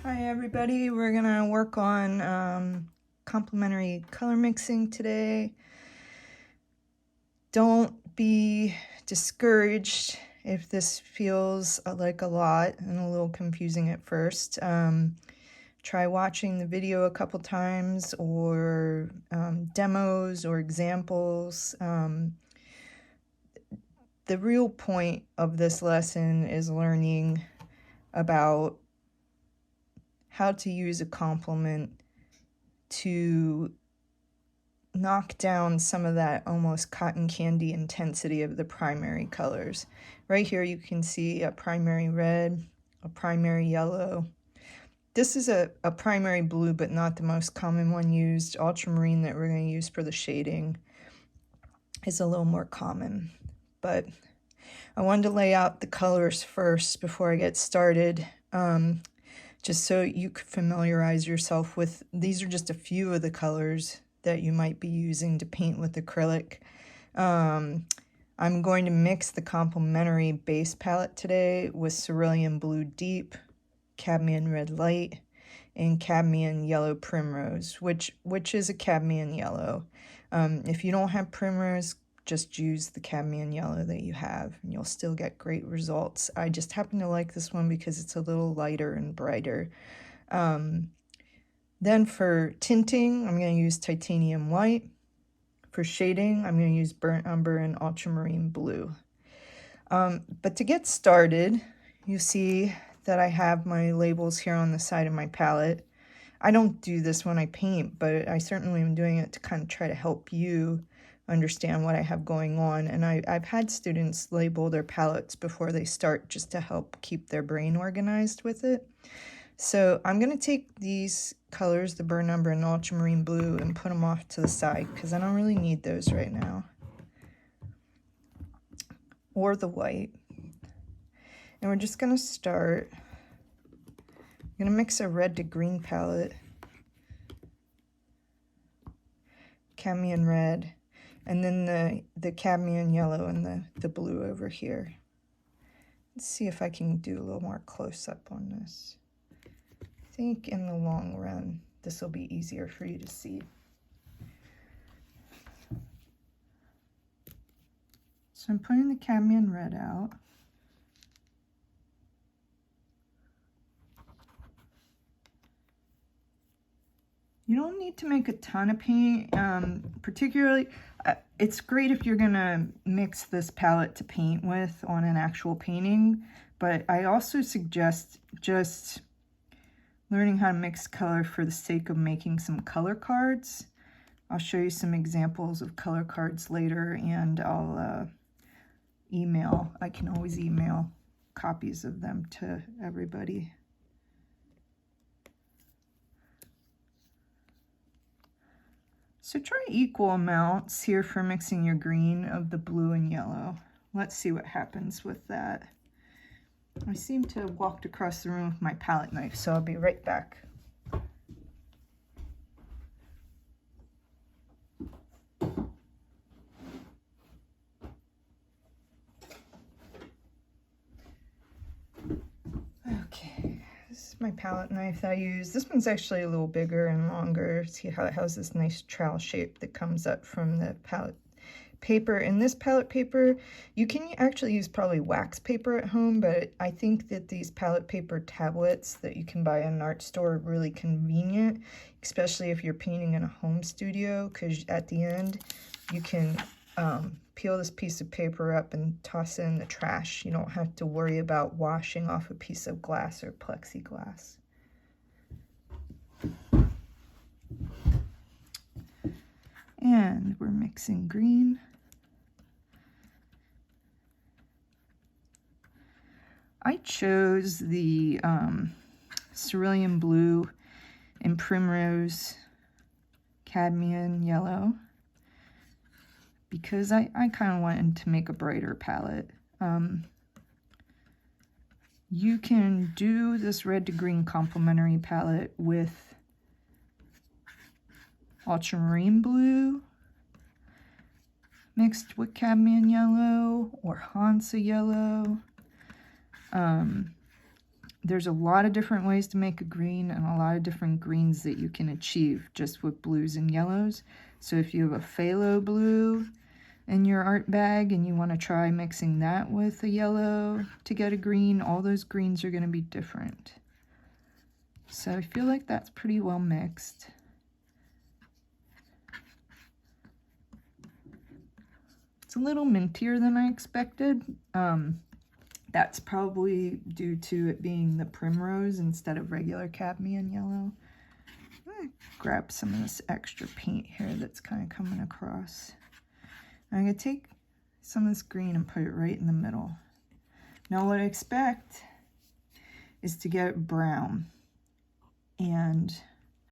Hi everybody, we're gonna work on complementary color mixing today. Don't be discouraged if this feels like a lot and a little confusing at first. Try watching the video a couple times or demos or examples. The real point of this lesson is learning about how to use a complement to knock down some of that almost cotton candy intensity of the primary colors. Right here you can see a primary red, a primary yellow. This is a primary blue, but not the most common one used. Ultramarine that we're going to use for the shading is a little more common. But I wanted to lay out the colors first before I get started. Just so you could familiarize yourself with, these are just a few of the colors that you might be using to paint with acrylic. I'm going to mix the complementary base palette today with Cerulean Blue Deep, Cadmium Red Light, and Cadmium Yellow Primrose, which is a cadmium yellow. If you don't have primrose, just use the cadmium yellow that you have and you'll still get great results. I just happen to like this one because it's a little lighter and brighter. Then for tinting, I'm going to use titanium white. For shading, I'm going to use burnt umber and ultramarine blue. But to get started, you see that I have my labels here on the side of my palette. I don't do this when I paint, but I certainly am doing it to kind of try to help you understand what I have going on. And I've had students label their palettes before they start just to help keep their brain organized with it. So I'm going to take these colors, the burnt umber and ultramarine blue, and put them off to the side because I don't really need those right now. Or the white. And we're just going to start. I'm going to mix a red to green palette. Cadmium red. And then the cadmium yellow and the blue over here. Let's see if I can do a little more close-up on this. I think in the long run, this will be easier for you to see. So I'm putting the cadmium red out. You don't need to make a ton of paint, particularly, it's great if you're gonna mix this palette to paint with on an actual painting, but I also suggest just learning how to mix color for the sake of making some color cards. I'll show you some examples of color cards later, and I'll I can always email copies of them to everybody. So try equal amounts here for mixing your green of the blue and yellow. Let's see what happens with that. I seem to have walked across the room with my palette knife, so I'll be right back. Okay, this is my palette knife that I use. This one's actually a little bigger and longer. See how it has this nice trowel shape that comes up from the palette paper. And this palette paper, you can actually use probably wax paper at home, but I think that these palette paper tablets that you can buy in an art store are really convenient, especially if you're painting in a home studio, because at the end you can peel this piece of paper up and toss it in the trash. You don't have to worry about washing off a piece of glass or plexiglass. And we're mixing green. I chose the cerulean blue and primrose cadmium yellow because I kind of wanted to make a brighter palette. You can do this red to green complementary palette with ultramarine blue mixed with cadmium yellow or Hansa yellow. there's a lot of different ways to make a green and a lot of different greens that you can achieve just with blues and yellows. So if you have a phthalo blue in your art bag and you want to try mixing that with a yellow to get a green, all those greens are going to be different. So I feel like that's pretty well mixed. It's a little mintier than I expected. That's probably due to it being the primrose instead of regular cadmium yellow. I'm gonna grab some of this extra paint here that's kind of coming across. I'm gonna take some of this green and put it right in the middle. Now what I expect is to get brown. And